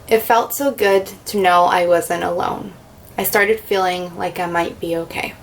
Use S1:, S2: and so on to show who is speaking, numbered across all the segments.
S1: It felt so good to know I wasn't alone. I started feeling like I might be okay.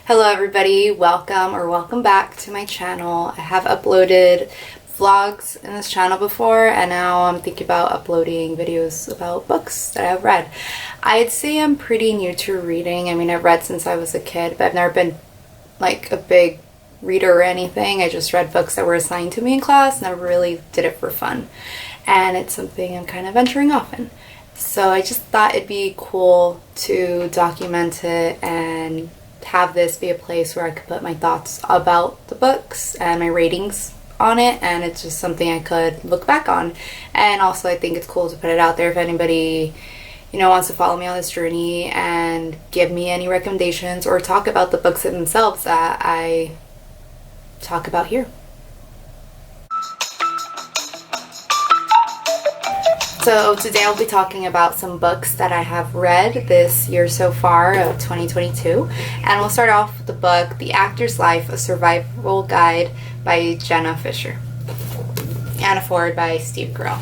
S1: Hello everybody, welcome back to my channel. I have uploaded vlogs in this channel before, and now I'm thinking about uploading videos about books that I've read. I'd say I'm pretty new to reading. I mean, I've read since I was a kid, but I've never been like a big reader or anything. I just read books that were assigned to me in class, and I really did it for fun. And it's something I'm kind of venturing off in. So I just thought it'd be cool to document it and have this be a place where I could put my thoughts about the books and my ratings on it, and it's just something I could look back on. And also I think it's cool to put it out there if anybody, you know, wants to follow me on this journey and give me any recommendations or talk about the books themselves that I talk about here. So today I'll be talking about some books that I have read this year so far of 2022, and we'll start off with the book The Actor's Life, A Survival Guide by Jenna Fischer, and a foreword by Steve Carell.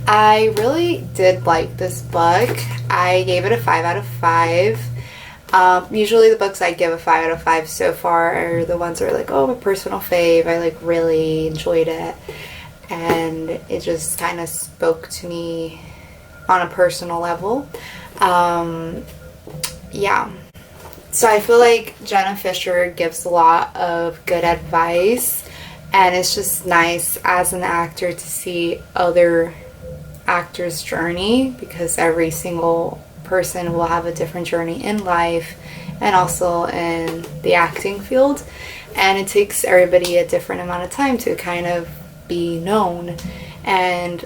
S1: I really did like this book. I gave it a 5 out of 5. Usually the books I give a 5 out of 5 so far are the ones that are like, oh, my personal fave. I like really enjoyed it. And it just kind of spoke to me on a personal level. Yeah. So I feel like Jenna Fischer gives a lot of good advice, and it's just nice as an actor to see other actors' journey, because every single person will have a different journey in life and also in the acting field, and it takes everybody a different amount of time to kind of be known. And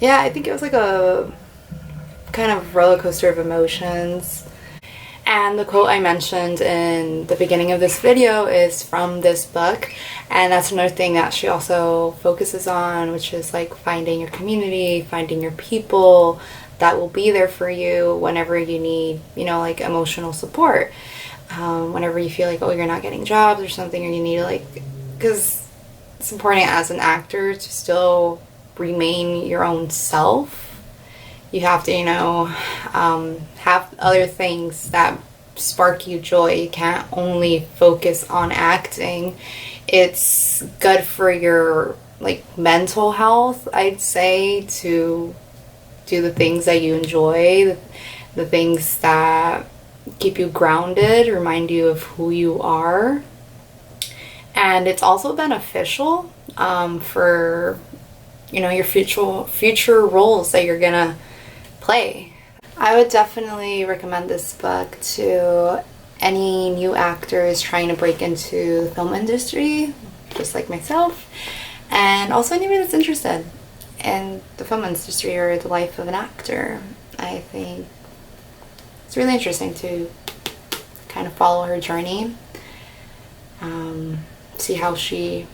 S1: yeah, I think it was like a kind of roller coaster of emotions. And the quote I mentioned in the beginning of this video is from this book, and that's another thing that she also focuses on, which is like finding your community, finding your people that will be there for you whenever you need, you know, like emotional support. Whenever you feel like, oh, you're not getting jobs or something, or you need to like, because it's important as an actor to still remain your own self. You have to, you know, have other things that spark you joy. You can't only focus on acting. It's good for your like mental health, I'd say, to do the things that you enjoy, the things that keep you grounded, remind you of who you are. And it's also beneficial for, you know, your future roles that you're gonna play. I would definitely recommend this book to any new actors trying to break into the film industry, just like myself, and also anybody that's interested in the film industry or the life of an actor. I think it's really interesting to kind of follow her journey. See how she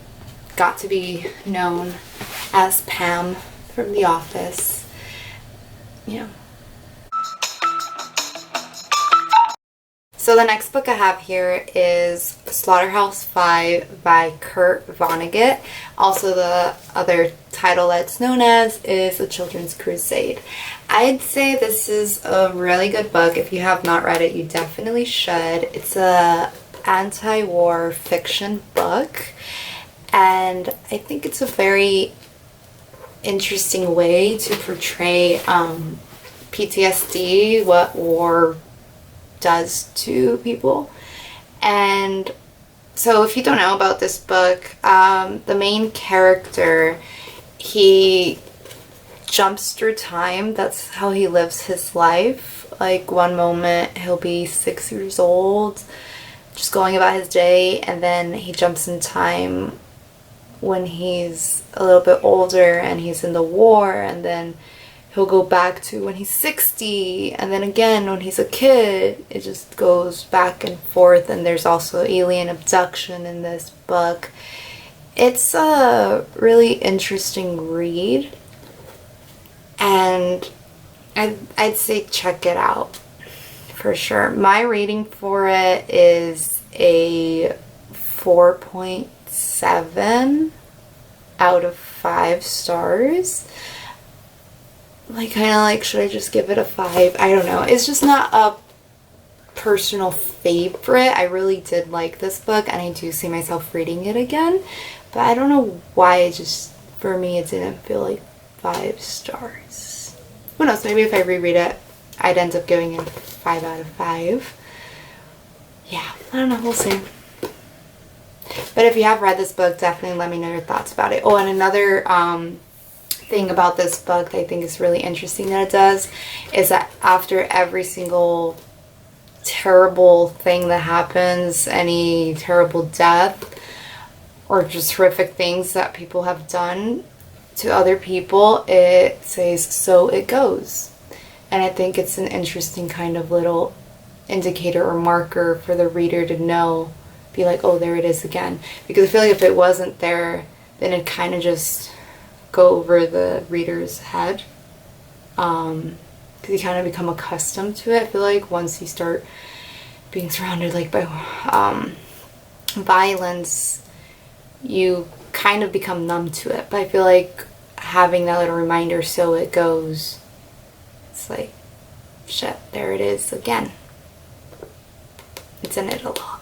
S1: got to be known as Pam from The Office. Yeah. So the next book I have here is Slaughterhouse-Five by Vonnegut. Also the other title that's known as is A Children's Crusade. I'd say this is a really good book. If you have not read it, you definitely should. It's a anti-war fiction book, and I think it's a very interesting way to portray PTSD, what war does to people. And so if you don't know about this book, the main character, he jumps through time. That's how he lives his life. Like one moment he'll be 6 years old, just going about his day, and then he jumps in time when he's a little bit older and he's in the war, and then he'll go back to when he's 60, and then again when he's a kid. It just goes back and forth. And there's also alien abduction in this book. It's a really interesting read, and I'd say check it out for sure. My rating for it is a 4.7 out of 5 stars. Like, kind of like, should I just give it a 5? I don't know. It's just not a personal favorite. I really did like this book, and I do see myself reading it again. But I don't know why, it just, for me, it didn't feel like 5 stars. Who knows? Maybe if I reread it, I'd end up giving it a 5 out of 5. Yeah, I don't know. We'll see. But if you have read this book, definitely let me know your thoughts about it. Oh, and another thing about this book that I think is really interesting that it does is that after every single terrible thing that happens, any terrible death or just horrific things that people have done to other people, it says, so it goes. And I think it's an interesting kind of little indicator or marker for the reader to know, be like, oh, there it is again. Because I feel like if it wasn't there, then it'd kind of just go over the reader's head. Because you kind of become accustomed to it. I feel like once you start being surrounded like by violence, you kind of become numb to it. But I feel like having that little reminder, so it goes, it's like, shit, there it is again. It's in it a lot.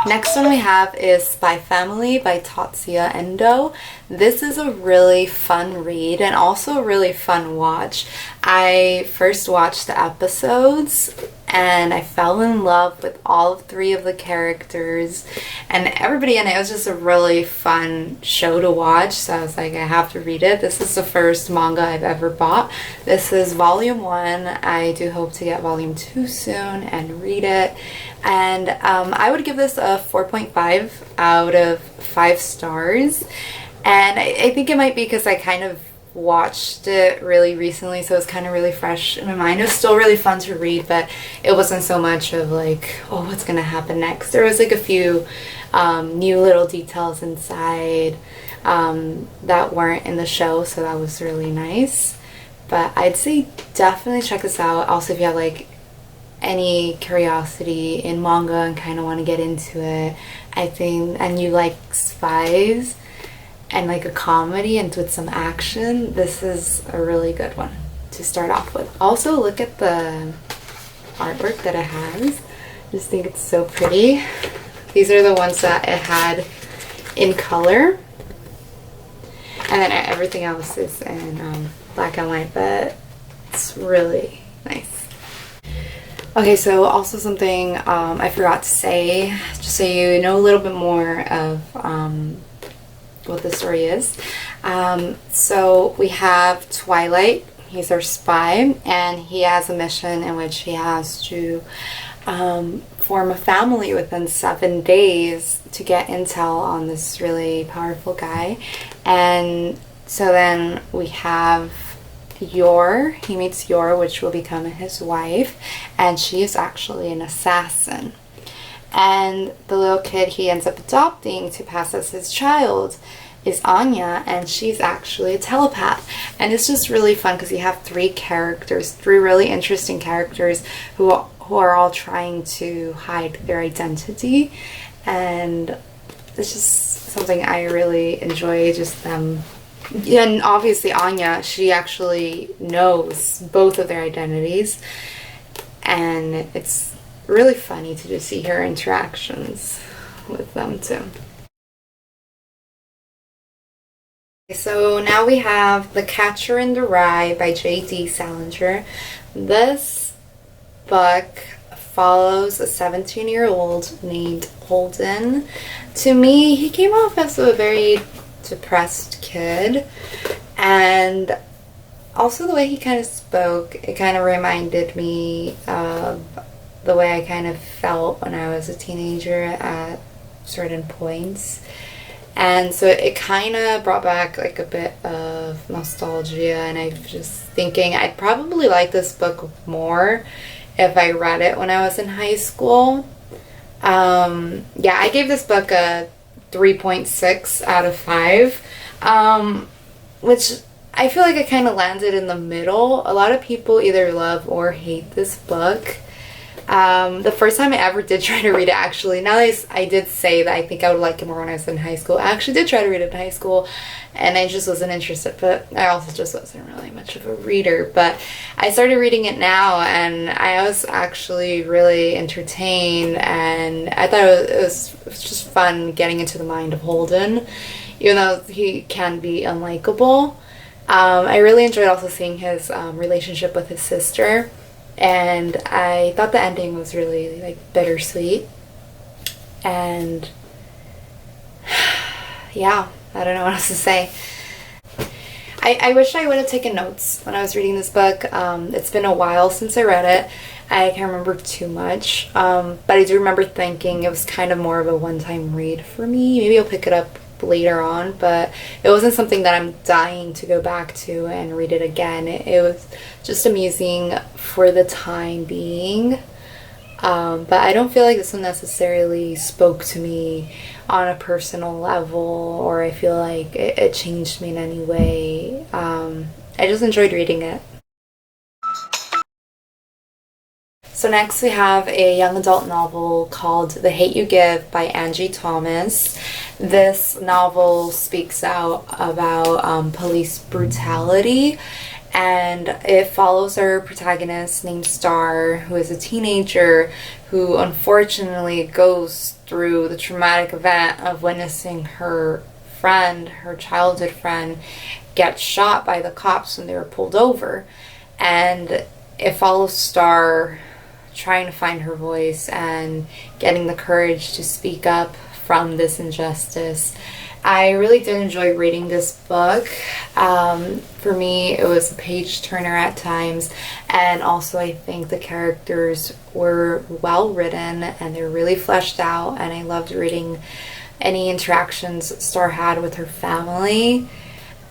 S1: Next one we have is Spy Family by Tatsuya Endo. This is a really fun read and also a really fun watch. I first watched the episodes and I fell in love with all 3 of the characters and everybody in it. It was just a really fun show to watch, so I was like, I have to read it. This is the first manga I've ever bought. This is volume 1. I do hope to get volume 2 soon and read it. And I would give this a 4.5 out of 5 stars. And I think it might be because I kind of watched it really recently, so it's kind of really fresh in my mind. It was still really fun to read, but it wasn't so much of like, oh, what's gonna happen next. There was like a few new little details inside that weren't in the show, so that was really nice. But I'd say definitely check this out. Also, if you have like any curiosity in manga and kind of want to get into it, I think, and you like spies and like a comedy and with some action, this is a really good one to start off with. Also, look at the artwork that it has. I just think it's so pretty. These are the ones that it had in color, and then everything else is in black and white, but it's really nice. Okay, so also something I forgot to say, just so you know a little bit more of what the story is. So we have Twilight. He's our spy, and he has a mission in which he has to form a family within 7 days to get intel on this really powerful guy. And so then we have Yor. He meets Yor, which will become his wife, and she is actually an assassin. And the little kid he ends up adopting to pass as his child is Anya, and she's actually a telepath. And it's just really fun because you have 3 characters, 3 really interesting characters who are all trying to hide their identity, and it's just something I really enjoy, just them. And obviously Anya, she actually knows both of their identities, and it's really funny to just see her interactions with them too. So now we have The Catcher in the Rye by J.D. Salinger. This book follows a 17-year-old named Holden. To me, he came off as a very depressed kid, and also the way he kind of spoke, it kind of reminded me of the way I kind of felt when I was a teenager at certain points. And so it kind of brought back like a bit of nostalgia, and I'm just thinking I'd probably like this book more if I read it when I was in high school. Yeah, I gave this book a 3.6 out of 5, which I feel like I kind of landed in the middle. A lot of people either love or hate this book, The first time I ever did try to read it, actually, now that I did say that I think I would like it more when I was in high school, I actually did try to read it in high school, and I just wasn't interested, but I also just wasn't really much of a reader. But I started reading it now, and I was actually really entertained, and I thought it was just fun getting into the mind of Holden, even though he can be unlikable. I really enjoyed also seeing his relationship with his sister, and I thought the ending was really like bittersweet. And yeah, I don't know what else to say. I wish I would have taken notes when I was reading this book. It's been a while since I read it. I can't remember too much, but I do remember thinking it was kind of more of a one-time read for me. Maybe I'll pick it up later on, but it wasn't something that I'm dying to go back to and read it again. It was just amusing for the time being, but I don't feel like this one necessarily spoke to me on a personal level, or I feel like it changed me in any way. I just enjoyed reading it. So next we have a young adult novel called The Hate You Give by Angie Thomas. This novel speaks out about police brutality, and it follows our protagonist named Star, who is a teenager who unfortunately goes through the traumatic event of witnessing her friend, her childhood friend, get shot by the cops when they were pulled over. And it follows Star trying to find her voice and getting the courage to speak up from this injustice. I really did enjoy reading this book. For me, it was a page turner at times, and also I think the characters were well written and they're really fleshed out, and I loved reading any interactions Star had with her family.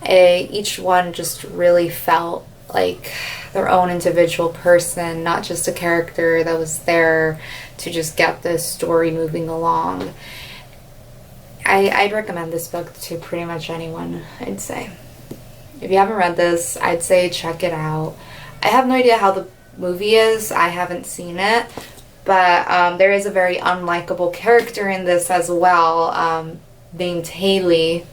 S1: Each one just really felt like their own individual person, not just a character that was there to just get this story moving along. I'd recommend this book to pretty much anyone, I'd say. If you haven't read this, I'd say check it out. I have no idea how the movie is. I haven't seen it. But there is a very unlikable character in this as well, named Haley.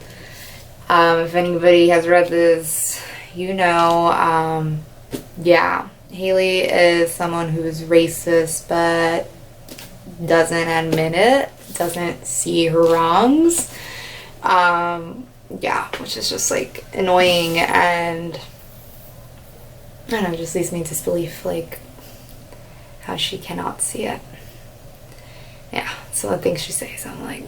S1: If anybody has read this, you know, yeah, Haley is someone who's racist but doesn't admit it, doesn't see her wrongs. Yeah, which is just like annoying, and I don't know, just leaves me in disbelief, like how she cannot see it. Yeah, some of the things she says, I'm like,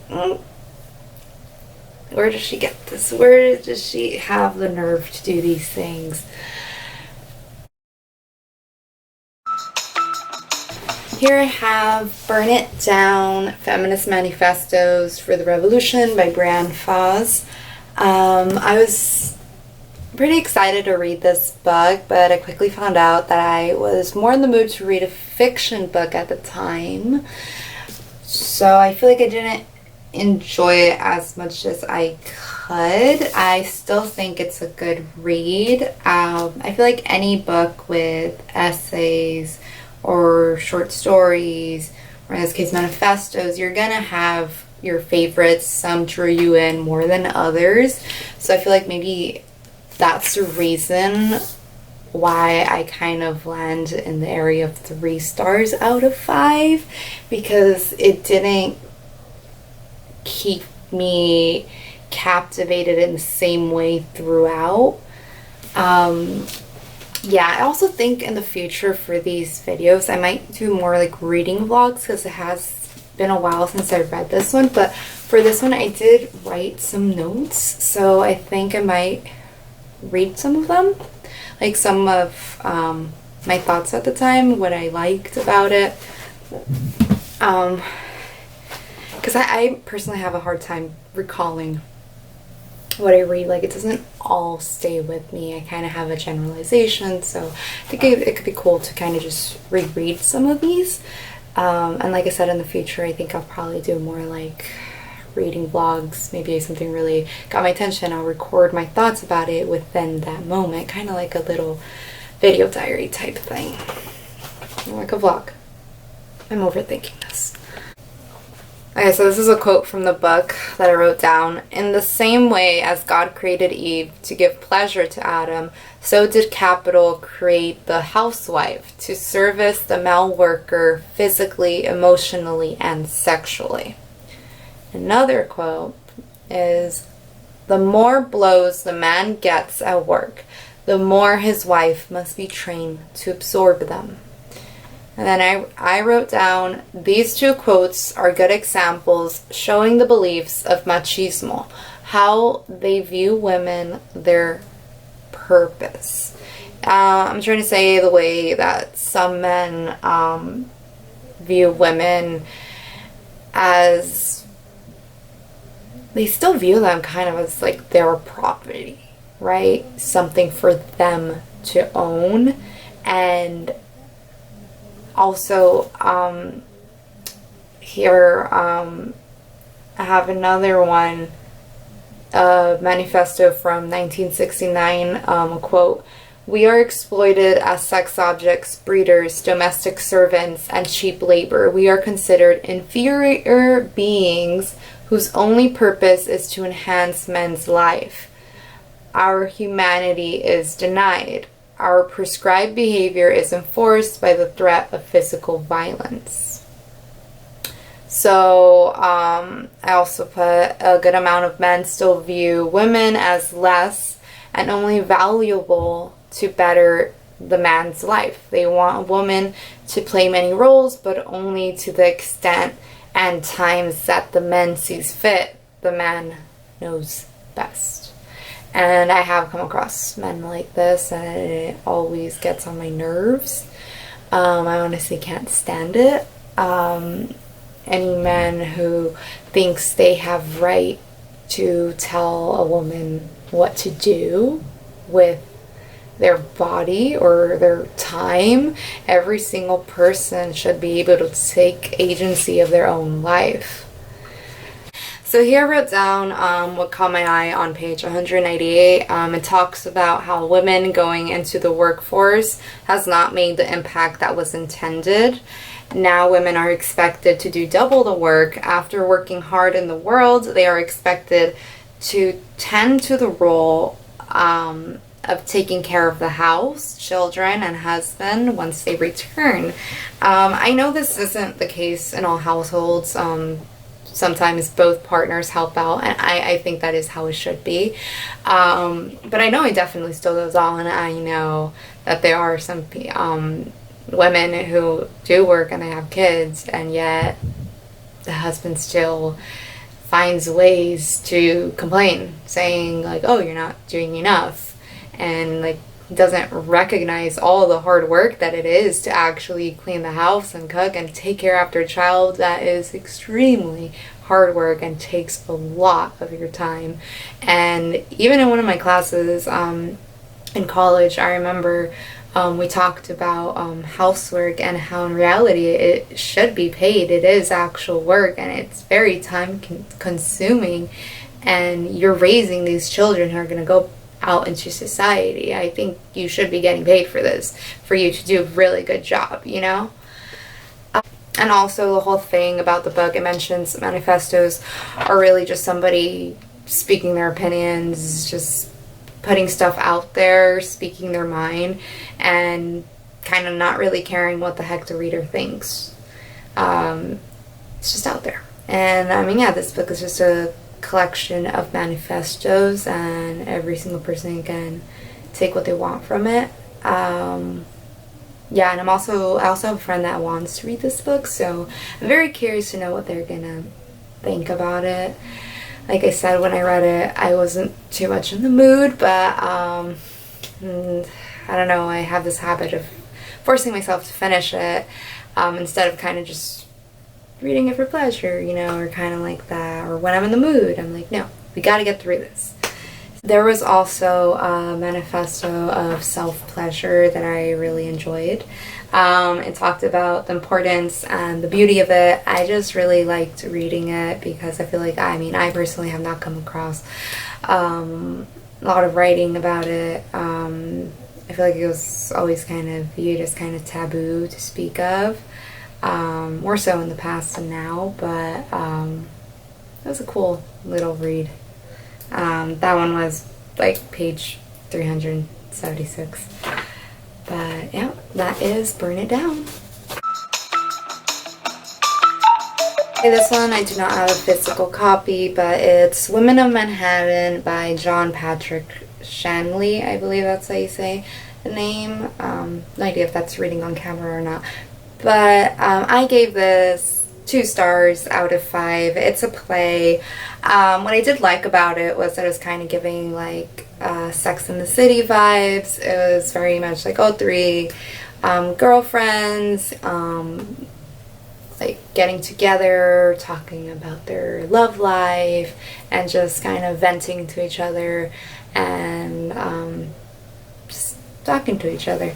S1: where does she get this? Where does she have the nerve to do these things? Here I have Burn It Down, Feminist Manifestos for the Revolution by Breanne Fahs. I was pretty excited to read this book, but I quickly found out that I was more in the mood to read a fiction book at the time. So I feel like I didn't enjoy it as much as I could. I still think it's a good read. I feel like any book with essays or short stories, or in this case manifestos, you're gonna have your favorites. Some drew you in more than others. So I feel like maybe that's the reason why I kind of land in the area of 3 stars out of 5, because it didn't keep me captivated in the same way throughout. Yeah, I also think in the future for these videos I might do more like reading vlogs, because it has been a while since I read this one, but for this one I did write some notes, so I think I might read some of them, like some of my thoughts at the time, what I liked about it, because I personally have a hard time recalling what I read. Like, it doesn't all stay with me. I kind of have a generalization, so I think it could be cool to kind of just reread some of these, and like I said, in the future I think I'll probably do more like reading vlogs. Maybe something really got my attention, I'll record my thoughts about it within that moment, kind of like a little video diary type thing, like a vlog. I'm overthinking this. Okay, so this is a quote from the book that I wrote down. In the same way as God created Eve to give pleasure to Adam, so did capital create the housewife to service the male worker physically, emotionally, and sexually. Another quote is, the more blows the man gets at work, the more his wife must be trained to absorb them. And then I wrote down, these two quotes are good examples showing the beliefs of machismo, how they view women, their purpose. I'm trying to say the way that some men view women as, they still view them kind of as like their property, right? Something for them to own. And also, here, I have another one, Manifesto from 1969, a quote, we are exploited as sex objects, breeders, domestic servants, and cheap labor. We are considered inferior beings whose only purpose is to enhance men's life. Our humanity is denied. Our prescribed behavior is enforced by the threat of physical violence. So, I also put a good amount of men still view women as less and only valuable to better the man's life. They want a woman to play many roles, but only to the extent and times that the man sees fit. The man knows best. And I have come across men like this, and it always gets on my nerves. I honestly can't stand it. Any man who thinks they have right to tell a woman what to do with their body or their time, every single person should be able to take agency of their own life. So here I wrote down what caught my eye on page 198. It talks about how women going into the workforce has not made the impact that was intended. Now women are expected to do double the work. After working hard in the world, they are expected to tend to the role of taking care of the house, children, and husband once they return. I know this isn't the case in all households. Sometimes both partners help out, and I think that is how it should be. But I know it definitely still goes on, and I know that there are some women who do work and they have kids, and yet the husband still finds ways to complain, saying like, oh, you're not doing enough, and like doesn't recognize all the hard work that it is to actually clean the house and cook and take care after a child. That is extremely hard work and takes a lot of your time. And even in one of my classes in college, I remember we talked about housework and how in reality it should be paid. It is actual work, and it's very time consuming, and you're raising these children who are going to go out into society. I think you should be getting paid for this, for you to do a really good job, you know? And also the whole thing about the book, it mentions manifestos are really just somebody speaking their opinions, just putting stuff out there, speaking their mind, and kind of not really caring what the heck the reader thinks. It's just out there. And I mean, yeah, this book is just a collection of manifestos, and every single person can take what they want from it. Yeah, and I also have a friend that wants to read this book, so I'm very curious to know what they're gonna think about it. Like I said, when I read it, I wasn't too much in the mood, but I don't know, I have this habit of forcing myself to finish it instead of kind of just reading it for pleasure, you know, or kind of like that. Or when I'm in the mood, I'm like, no, we gotta get through this. There was also a manifesto of self-pleasure that I really enjoyed. It talked about the importance and the beauty of it. I just really liked reading it because I feel like, I personally have not come across a lot of writing about it. I feel like it was always kind of viewed as kind of taboo to speak of. more so in the past than now, but it was a cool little read. That one was like page 376. But yeah, that is Burn It Down. Okay, this one I do not have a physical copy, but it's Women of Manhattan by John Patrick Shanley. I believe that's how you say the name. No idea if that's reading on camera or not. But I gave this 2 stars out of 5. It's a play. What I did like about it was that it was kind of giving like Sex and the City vibes. It was very much like, oh, 3 girlfriends like getting together, talking about their love life, and just kind of venting to each other and just talking to each other.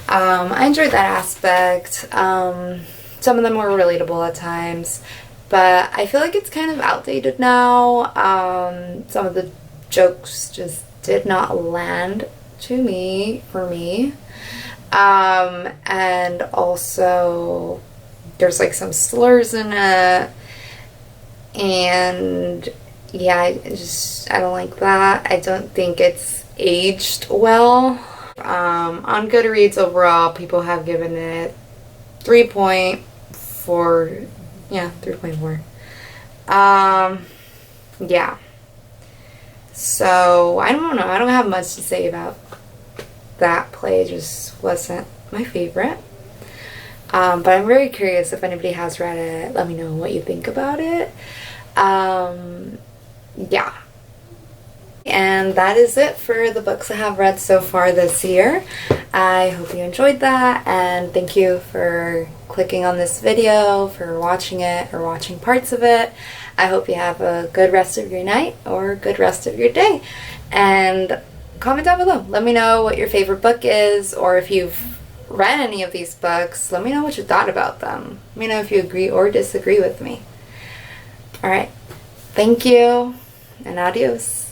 S1: I enjoyed that aspect. Some of them were relatable at times, but I feel like it's kind of outdated now. Some of the jokes just did not land to me, for me. And also there's like some slurs in it, and yeah, I don't like that. I don't think it's aged well. On Goodreads overall, people have given it 3.4. Yeah, 3.4. Yeah. So I don't know. I don't have much to say about that play. It just wasn't my favorite. But I'm very curious if anybody has read it. Let me know what you think about it. Yeah. And that is it for the books I have read so far this year. I hope you enjoyed that, and thank you for clicking on this video, for watching it or watching parts of it. I hope you have a good rest of your night or good rest of your day. And comment down below. Let me know what your favorite book is, or if you've read any of these books, let me know what you thought about them. Let me know if you agree or disagree with me. Alright, thank you, and adios.